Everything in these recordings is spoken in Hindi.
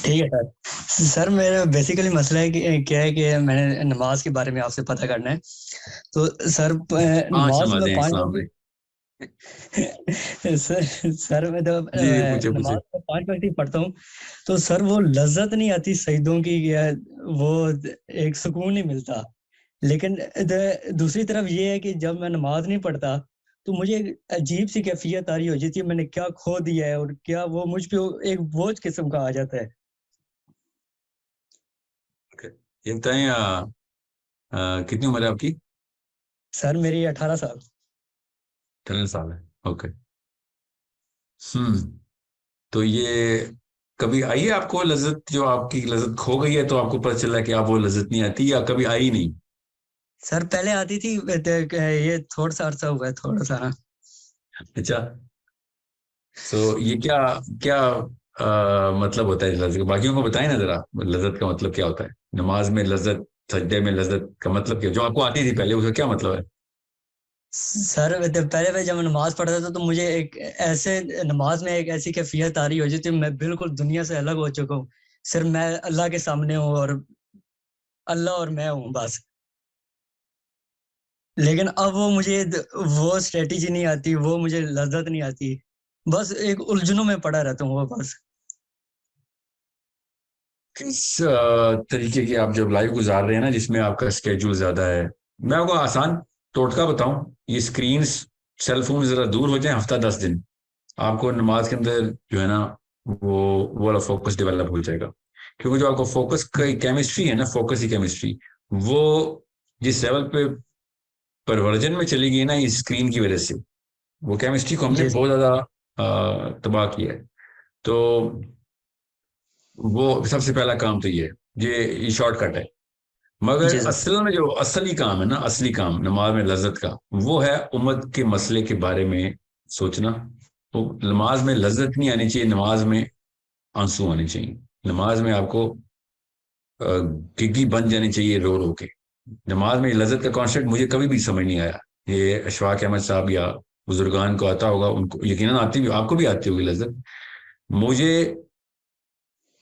ठीक है सर। सर मेरा बेसिकली मसला है कि क्या है कि मैंने नमाज के बारे में आपसे पता करना है। तो सर पांच नमाज में नमाजें हैं पांच इस्लाम वक्त में। सर मैं जब जी पूछे नमाज पूछे। में 5 वक्त ही पढ़ता हूँ तो सर वो लज्जत नहीं आती सजदों की, या वो एक सुकून नहीं मिलता। लेकिन दूसरी तरफ ये है कि जब मैं नमाज नहीं पढ़ता तो मुझे एक अजीब सी कैफियत आ रही हो जाती है, मैंने क्या खो दिया है और क्या वो मुझ पे एक बोझ किस्म का आ जाता है। ओके। ये बताएं कितनी उम्र है आपकी? सर मेरी 18 साल। 13 साल है। ओके। हम्म। तो ये कभी आई है आपको लज्जत, जो आपकी लज्जत खो गई है तो आपको पता चला कि आप वो लज्जत नहीं आती, या कभी आई नहीं? सर पहले आती थी, ये थोड़ा सा अरसा हुआ है, थोड़ा सा ना। अच्छा। सो ये क्या क्या मतलब होता है लज्जत? बाकियों को बताएं ना जरा, लज्जत का मतलब क्या होता है, नमाज में लज्जत, सजदे में लज्जत का मतलब क्या, जो आपको आती थी पहले, उसका क्या मतलब है? सर पहले मैं जब नमाज पढ़ता था तो मुझे एक ऐसे नमाज में एक ऐसी कैफियत आ रही हो जाती, मैं बिल्कुल दुनिया से अलग हो चुका हूँ। सिर्फ मैं अल्लाह के सामने हूँ और अल्लाह और मैं हूँ बस। लेकिन अब वो स्ट्रेटेजी नहीं आती, वो मुझे लज्जत नहीं आती। बस एक उलझनों में पड़ा रहता हूँ वो बस। किस तरीके की आप जब लाइफ गुजार रहे हैं ना, जिसमें आपका स्केड्यूल ज्यादा है, मैं आपको आसान टोटका बताऊं, ये स्क्रीन सेल फोन जरा दूर हो जाए, हफ्ता 10 दिन, आपको नमाज के अंदर जो है ना, वो वो वाला फोकस डेवलप हो जाएगा। क्योंकि जो आपको फोकस की केमिस्ट्री है ना, फोकस की केमिस्ट्री, वो जिस लेवल पे परवर्जन में चली गई ना इस स्क्रीन की वजह से, वो केमिस्ट्री को हमने जी सर। बहुत ज्यादा तबाह किया है। तो वो सबसे पहला काम तो ये शॉर्टकट है। मगर जी सर। असल में जो असली काम है ना, असली काम नमाज में लज्जत का, वो है उम्मत के मसले के बारे में सोचना। तो नमाज में लज्जत नहीं आनी चाहिए, नमाज में आंसू आने चाहिए। नमाज में आपको गिग्गी बन जानी चाहिए रो रो के। नमाज में लज्जत का कॉन्सेप्ट मुझे कभी भी समझ नहीं आया। ये अशफाक अहमद साहब या बुजुर्गान को आता होगा, उनको यकीनन आती भी, आपको भी आती होगी लज्जत। मुझे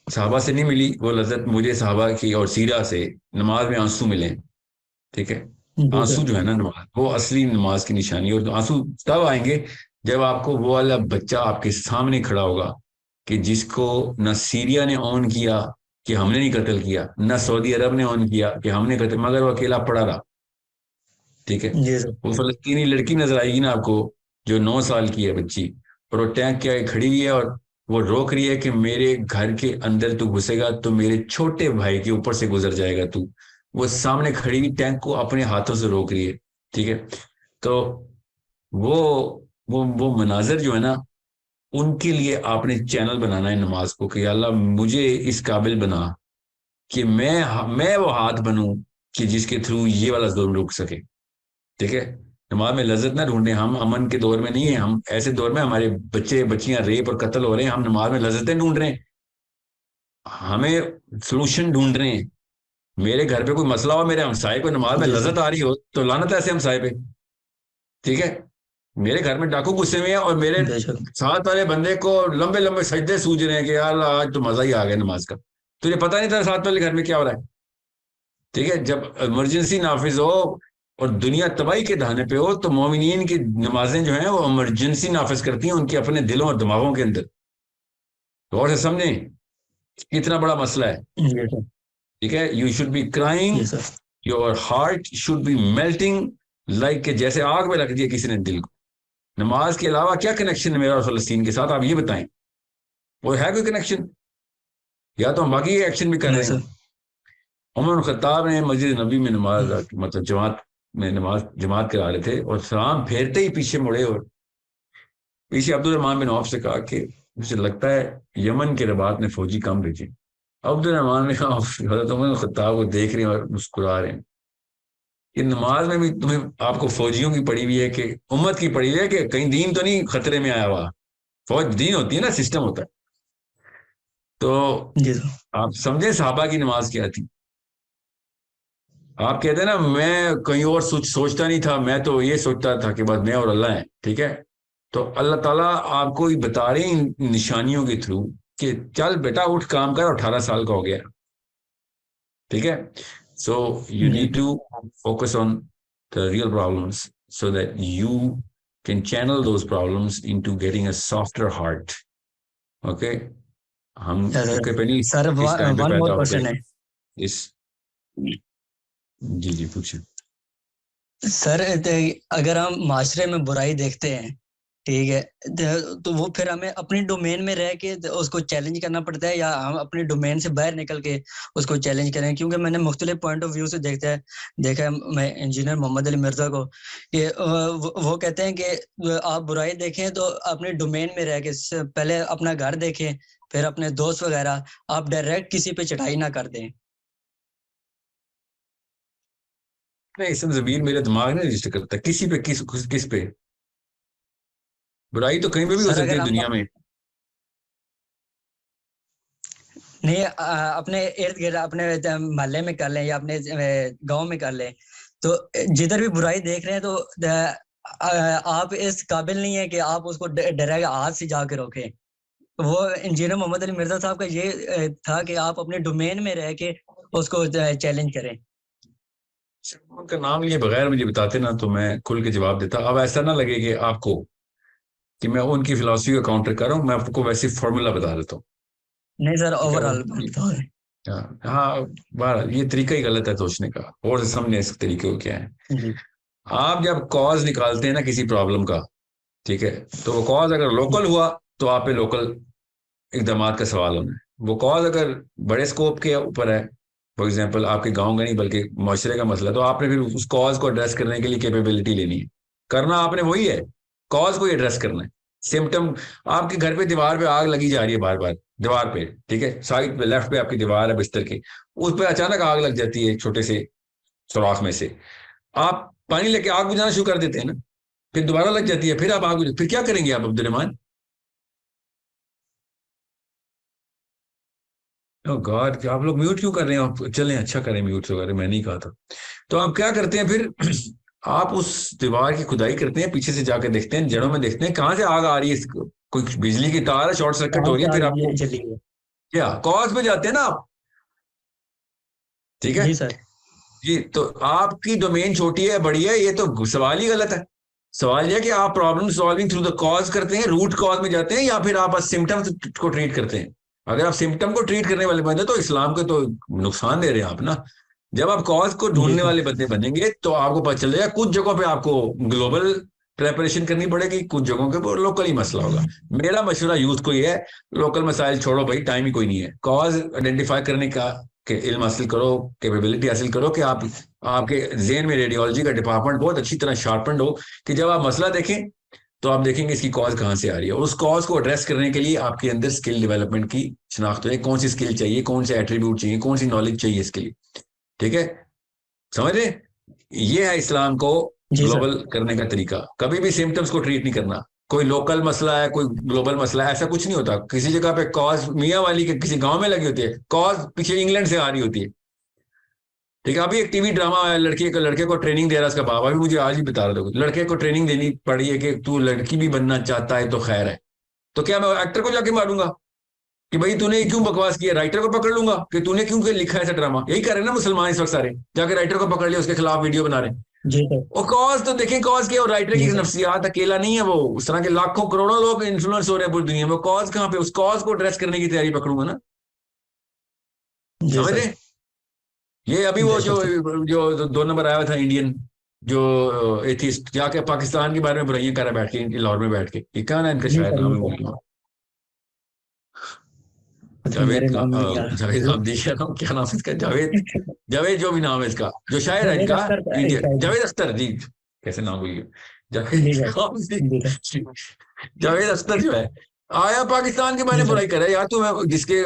साहबा से नहीं मिली वो लज्जत, मुझे साहबा की और सीरा से नमाज में आंसू मिले। ठीक है। जी आंसू सर। जो है ना, नमाज वो असली नमाज की निशानी है। और आंसू तब आएंगे जब आपको वो वाला बच्चा आपके सामने खड़ा होगा, कि जिसको न सीरिया ने ऑन किया कि हमने नहीं कत्ल किया, न सऊदी अरब ने ऑन किया कि हमने कत्ल, मगर वो अकेला पड़ा रहा। ठीक है। जी सर। वो फलस्तीनी लड़की नजर आएगी ना आपको, जो 9 साल की है बच्ची, और वो टैंक के आगे खड़ी हुई है, और वो रोक रही है कि मेरे घर के अंदर तू घुसेगा तो मेरे छोटे भाई के ऊपर से गुजर जाएगा तू। वो सामने खड़ी हुई टैंक को अपने हाथों से रोक रही है। ठीक है। तो वो वो मनाजर जो है ना, उनके लिए आपने चैनल बनाना है नमाज को, कि अल्लाह मुझे इस काबिल बना कि मैं वो हाथ बनूं कि जिसके थ्रू ये वाला जुल्म रुक सके। ठीक है। नमाज में लज्जत ना ढूंढे, हम अमन के दौर में नहीं है, हम ऐसे दौर में हमारे बच्चे बच्चियां रेप और कत्ल हो रहे हैं, हम नमाज में लज्जतें ढूंढ रहे हैं, हमें सोल्यूशन ढूंढ रहे हैं। मेरे घर पे कोई मसला हो, मेरे हमसाए को नमाज में जी सर। लज्जत आ रही हो, तो लानत है ऐसे हमसाए पे। ठीक है। मेरे घर में डाकू गुस्से में है, और मेरे बेशक। साथ वाले बंदे को लंबे लंबे सजदे सूझ रहे हैं कि यार आज तो मजा ही आ गया नमाज का। तुझे पता नहीं था साथ वाले घर में क्या हो रहा है। ठीक है। जब इमरजेंसी नाफिज हो और दुनिया तबाही के दाने पे हो, तो मोमिनीन की नमाजें जो हैं वो इमरजेंसी नाफिज करती हैं उनके अपने दिलों और दिमागों के अंदर। गौर से समझें, कितना बड़ा मसला है। जी सर। ठीक है। यू शुड बी क्राइंग, जी sir. Your heart should be melting, like के जैसे आग में रख दिया किसी ने दिल को। नमाज के अलावा क्या कनेक्शन है मेरा और फलस्तीन के साथ, आप ये बताएं। वो है कोई कनेक्शन, या तो हम बाकी एक्शन भी कर नहीं रहे सर। हैं? उमर खत्ताब ने मस्जिद नबी में नमाज, मतलब जमात में नमाज जमात करा रहे थे, और सलाम फेरते ही पीछे मुड़े, और पीछे अब्दुल रहमान बिन औफ से कहा कि मुझे लगता है यमन के रबात ने फौजी कम भेजे। अब्दुल रहमान बिन औफ हजरत उमर खत्ताब को देख रहे हैं और मुस्कुरा रहे हैं कि नमाज में भी तुम्हें, आपको फौजियों की पड़ी हुई है कि उम्मत की पड़ी हुई है, कि कहीं दीन तो नहीं खतरे में आया हुआ। फौज दीन होती है ना, सिस्टम होता है। तो जी सर। आप समझे साहबा की नमाज क्या थी। आप कहते हैं ना, मैं कहीं और सोचता नहीं था, मैं तो ये सोचता था कि बस मैं और अल्लाह है। ठीक है। तो अल्लाह ताला आपको ही बता रहे हैं इन निशानियों के थ्रू कि चल बेटा उठ काम कर, 18 साल का हो गया, ठीक है। सो यू जी need to focus on the real problems so that you can channel those problems into getting a softer heart. Okay, हम सर। ओके पे नहीं सर इस टाइम पे वन पैदा मोर हो गए क्वेश्चन है। इस। जी जी पूछिए। सर अगर हम माशरे में बुराई देखते हैं, ठीक है, तो वो फिर हमें अपनी डोमेन में रह के उसको चैलेंज करना पड़ता है, या हम अपने डोमेन से बाहर निकल के उसको चैलेंज करें? क्योंकि मैंने मुख्तलिफ पॉइंट ऑफ व्यू से देखा है मैं इंजीनियर मोहम्मद अली मिर्जा को, कि वो कहते हैं कि आप बुराई देखें तो अपने डोमेन में रह के पहले अपना घर देखें, फिर अपने दोस्त वगैरह, आप डायरेक्ट किसी पे चढ़ाई ना कर दें। नहीं, इसमें जमीर मेरे दिमाग नहीं रजिस्टर करता किसी पे, किस पे बुराई तो कहीं पे भी हो सर सकती अगर है हम दुनिया में। नहीं अपने इर्द गिर्द अपने मोहल्ले में कर लें या अपने गांव में कर लें, तो जिधर भी बुराई देख रहे हैं तो आप इस काबिल नहीं है कि आप उसको डायरेक्ट हाथ से जाके रोकें। वो इंजीनियर मोहम्मद अली मिर्जा साहब का ये था कि आप अपने डोमेन में रह के उसको चैलेंज करें। उनका नाम लिए बगैर मुझे बताते ना तो मैं खुल के जवाब देता। अब ऐसा ना लगे कि आपको कि मैं उनकी फिलॉसफी का काउंटर कर रहा हूँ, मैं आपको वैसे फॉर्मूला बता देता हूँ। नहीं सर, ठीक है ओवरऑल बता दें। हाँ हाँ, बहरहाल ये तरीका ही गलत है सोचने का, और समझने इस तरीके को क्या है। जी आप जब कॉज निकालते हैं ना किसी प्रॉब्लम का, ठीक है, तो वो कॉज अगर जी लोकल हुआ तो आप पे लोकल इकदाम का सवाल होना है। वो कॉज अगर बड़े स्कोप के ऊपर है, फॉर एग्जाम्पल आपके गांव का नहीं बल्कि माशरे का मसला, तो आपने फिर उस कॉज को एड्रेस करने के लिए कैपेबिलिटी लेनी है। करना आपने वही है, कॉज को एड्रेस करना है। सिम्टम, आपके घर पे दीवार पे आग लगी जा रही है बार बार, दीवार पे, ठीक है, साइड पे लेफ्ट पे आपकी दीवार है बिस्तर की, उस पर अचानक आग लग जाती है एक छोटे से सुराख में से। आप पानी लेके आग बुझाना शुरू कर देते हैं ना, फिर दोबारा लग जाती है, फिर आप आग बुझा, फिर क्या करेंगे आप अब्दुल? ओ गॉड, आप लोग म्यूट क्यों कर रहे हैं? आप चलें, अच्छा करें म्यूट वगैरह, मैं नहीं कहा था। तो आप क्या करते हैं फिर? आप उस दीवार की खुदाई करते हैं, पीछे से जाकर देखते हैं, जड़ों में देखते हैं कहाँ से आग आ रही है, कोई बिजली की तार है, शॉर्ट सर्किट कहाँ हो रही है, से फिर आग आपको चली है? क्या कॉज पे जाते हैं ना आप, ठीक है। जी सर। जी, तो आपकी डोमेन छोटी है बड़ी है, ये तो सवाल ही गलत है। सवाल यह है कि आप problem solving through the cause करते हैं, रूट कॉज में जाते हैं, या फिर आप बस सिम्टम्स को ट्रीट करते हैं। अगर आप सिम्टम को ट्रीट करने वाले बंदे तो इस्लाम को तो नुकसान दे रहे हैं आप ना। जब आप कॉज को जी ढूंढने सर। वाले बंदे बनेंगे तो आपको पता चल जाएगा कुछ जगहों पे आपको ग्लोबल प्रेपरेशन करनी पड़ेगी, कुछ जगहों के लोकल ही मसला होगा। मेरा मशवरा यूथ को ये है, लोकल मसाइल छोड़ो भाई, टाइम ही कोई नहीं है। कॉज आइडेंटिफाई करने का के इल्म हासिल करो, कैपेबिलिटी हासिल करो कि आप आपके जेन में रेडियोलॉजी का डिपार्टमेंट बहुत अच्छी तरह शार्पन हो, कि जब आप मसला देखें तो आप देखेंगे इसकी कॉज कहाँ से आ रही है, और उस कॉज को एड्रेस करने के लिए आपके अंदर स्किल डेवलपमेंट की शनाख्त है, कौन सी स्किल चाहिए, कौन से एट्रीब्यूट चाहिए, कौन सी नॉलेज चाहिए इसके लिए, ठीक है। समझ रहे? ये है इस्लाम को जी सर। ग्लोबल करने का तरीका। कभी भी सिम्टम्स को ट्रीट नहीं करना, कोई लोकल मसला है कोई ग्लोबल मसला है, ऐसा कुछ नहीं होता। किसी जगह पे कॉज मियाँ वाली के किसी गांव में लगी होती है, कॉज पीछे इंग्लैंड से आ रही होती है, ठीक है। अभी एक टीवी ड्रामा है, लड़के को ट्रेनिंग दे रहा है, उसका बाबा भी मुझे आज ही बता रहा था, लड़के को ट्रेनिंग देनी पड़ी है कि तू लड़की भी बनना चाहता है तो खैर है। तो क्या मैं एक्टर को जाके मारूंगा कि भाई तूने क्यों बकवास किया? राइटर को पकड़ लूंगा कि तूने क्यों लिखा है ऐसा ड्रामा। यही कर रहे हैं ना मुसलमान इस वक्त सारे, जाके राइटर को पकड़ लिया, उसके खिलाफ वीडियो बना रहे हैं। जी सर। और कॉज तो देखें, कॉज क्या, और राइटर की जी सर। नफ्सियात अकेला नहीं है वो, उस तरह के लाखों करोड़ों लोग इन्फ्लुएंस हो रहे हैं पूरी दुनिया में। कॉज कहाँ पे? उस कॉज को एड्रेस करने की तैयारी पकड़ूंगा ना। जी समझ सर। रहे? ये अभी वो जो बेशक सर। जो 2 नंबर आया था इंडियन, जो एथिस्ट, जाके पाकिस्तान के बारे में बुराइयां कर रहा बैठ के लाहौर में बैठ के, ये क्या ना इनका नहीं शायद सर, नाम नहीं है, भूल सर, गया। तो मेरे जावेद नाम नहीं आ जावेद रहा। हामदी, क्या नाम, क्या नाम है इसका? जावेद, जावेद जो भी नाम है इसका, जो शायर है जावेद इनका, अख्तर इंडिया, शायद। जावेद अख्तर जी, कैसे नाम भूल गया, जी जावेद सर। जी सर। जावेद अख्तर जो है, आया पाकिस्तान के बारे जी में सर। बुराई कर रहा है यार। तू जिसके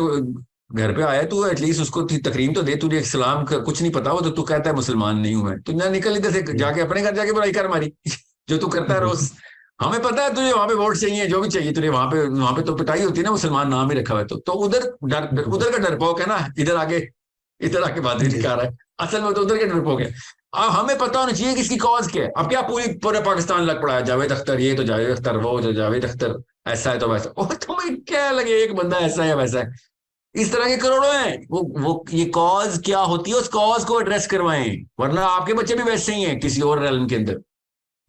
घर पे आया तू एटलीस्ट उसको तकरीम तो दे, तुझे इस्लाम का कुछ नहीं पता हो तो तू कहता है मुसलमान नहीं हूं मैं, तू ना निकल इधर से, जी जाके अपने घर जाके बुराई कर मारी जो तू करता है जी रोज। हमें पता है तुझे वहां पे वोट चाहिए, जो भी चाहिए तुझे वहां पे तो पिटाई होती है ना, मुसलमान नाम ही रखा हुआ है तो उधर जी उधर का डरपोक है ना, इधर आके बातें जी दिखा रहा है। असल में तो उधर के ट्रिप हो गया। अब हमें पता होना चाहिए कि इसकी कॉज क्या है। अब क्या पूरे पाकिस्तान लग पड़ा है जावेद अख्तर, ये तो जावेद अख्तर, वो तो जावेद अख्तर, ऐसा है तो वैसा, और तुम्हें क्या लगे एक बंदा ऐसा है वैसा है। इस तरह के करोड़ों हैं। वो ये कॉज क्या होती है, उस कॉज को एड्रेस करवाएं, वरना आपके बच्चे भी वैसे ही हैं किसी और रेलम के अंदर।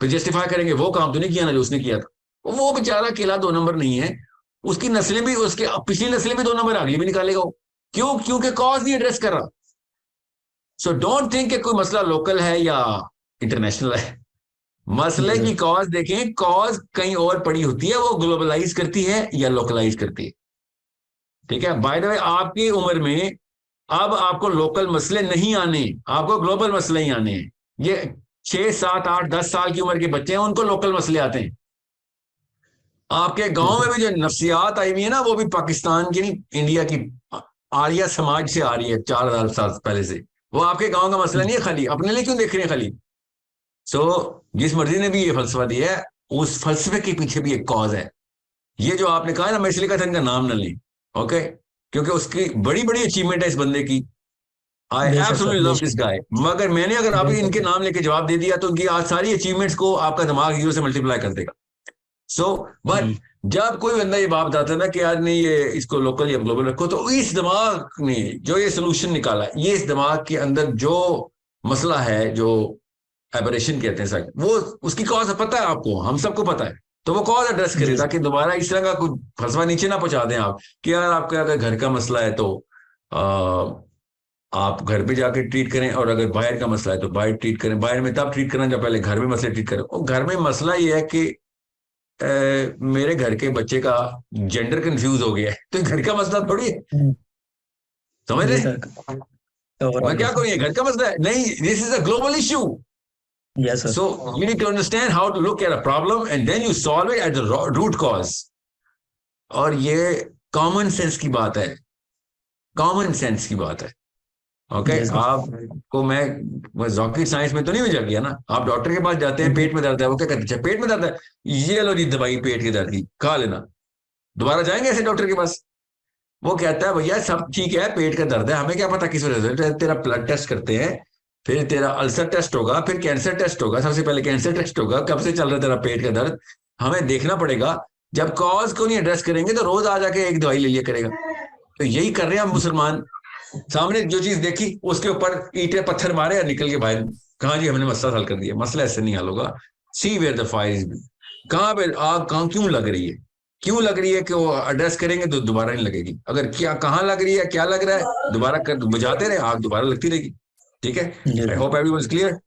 फिर जस्टिफाई करेंगे वो काम तो नहीं किया ना जो उसने किया था। वो बेचारा अकेला 2 नंबर नहीं है, उसकी नस्लें भी, उसके पिछली नस्लें भी 2 नंबर आगे भी निकालेगा वो। क्यों? क्योंकि कॉज नहीं एड्रेस कर रहा। सो डोंट थिंक कि कोई मसला लोकल है या इंटरनेशनल है। जी मसले सर। की कॉज देखें, कॉज कहीं और पड़ी होती है, वो ग्लोबलाइज करती है या लोकलाइज करती है। ठीक है, बाय द वे आपकी उम्र में अब आपको लोकल मसले नहीं आने, आपको ग्लोबल मसले ही आने हैं। ये 6 7 8 10 साल की उम्र के बच्चे हैं, उनको लोकल मसले आते हैं। आपके जी गांव में सर। भी जो नफ्सियात आई हुई है ना, वो भी पाकिस्तान की नहीं, इंडिया की आर्या समाज से आ रही है 4,000 साल पहले से। वो आपके गांव का मसला नहीं है खाली, अपने लिए क्यों देख रहे हैं खाली। सो जिस मर्जी ने भी ये फलसफा दिया है, उस फलसफे के पीछे भी एक कॉज है। ये जो आपने कहा ना, मैं इसलिए कहा था इनका नाम न लें, ओके, क्योंकि उसकी बड़ी बड़ी अचीवमेंट है इस बंदे की। आई बेशक सर, एब्सोल्युटली लव दिस बेशक। गाय। मगर मैंने अगर अभी बेशक इनके सर। नाम लेके जवाब दे दिया तो उनकी आज सारी अचीवमेंट्स को आपका दिमाग 0 से मल्टीप्लाई कर देगा। सो बट हम्म। जब कोई बंदा ये बात बताता है ना कि यार नहीं ये इसको लोकल या ग्लोबल रखो, तो इस दिमाग ने जो ये सोल्यूशन निकाला, ये इस दिमाग के अंदर जो मसला है, जो एबरेशन कहते हैं सर, वो उसकी कॉज पता है आपको, हम सबको पता है। तो वो कॉज एड्रेस करे जी सर। ताकि दोबारा इस तरह का कुछ फंसवा नीचे ना पहुंचा दें आप कि यार आपका अगर घर का मसला है तो आप घर पे जाके ट्रीट करें, और अगर बाहर का मसला है तो बाहर ट्रीट करें। बाहर में तब ट्रीट करना जब पहले घर में मसले ट्रीट करें। और घर में मसला ये है कि मेरे घर के बच्चे का जेंडर कंफ्यूज हो गया है, तो घर का मसला थोड़ी है। हम्म। समझ जी रहे सर। हैं? मैं ओवरऑल क्या यस करूँ, ये सर। घर का मसला है नहीं, this is a global issue. Yes sir. So you need to understand how to look at a problem and then you solve it at the root cause. और ये कॉमन सेंस की बात है, कॉमन सेंस की बात है। ओके, जी सर। आपको मैं रॉकेट साइंस में तो नहीं जा गया ना। आप डॉक्टर के पास जाते हैं, हम्म। पेट में दर्द है, वो क्या कहते हैं, पेट में दर्द है, ये लो जी दवाई पेट के दर्द की, खा लेना। दोबारा जाएंगे ऐसे डॉक्टर के पास? वो कहता है भैया सब ठीक है, पेट का दर्द है, हमें क्या पता किस वजह से, तेरा ब्लड टेस्ट करते हैं, फिर तेरा अल्सर टेस्ट होगा, फिर कैंसर टेस्ट होगा, सबसे पहले कैंसर टेस्ट होगा, कब से चल रहा है तेरा पेट का दर्द, हमें देखना पड़ेगा। जब कॉज को नहीं एड्रेस करेंगे तो रोज आ जाके एक दवाई ले लिया करेगा। तो यही कर रहे हैं हम मुसलमान। सामने जो चीज देखी उसके ऊपर ईंटें पत्थर मारे और निकल के बाहर, कहा जी हमने मसला हल कर दिया। मसला ऐसे नहीं हल होगा। सी वेयर द फायर इज, कहाँ पे आग कहाँ क्यों लग रही है, क्यों लग रही है, कि वो एड्रेस करेंगे तो दोबारा नहीं लगेगी। अगर क्या कहाँ लग रही है, क्या लग रहा है, दोबारा कर बुझाते रहे, आग दोबारा लगती रहेगी। ठीक है, जी आई sir. Hope everyone is clear.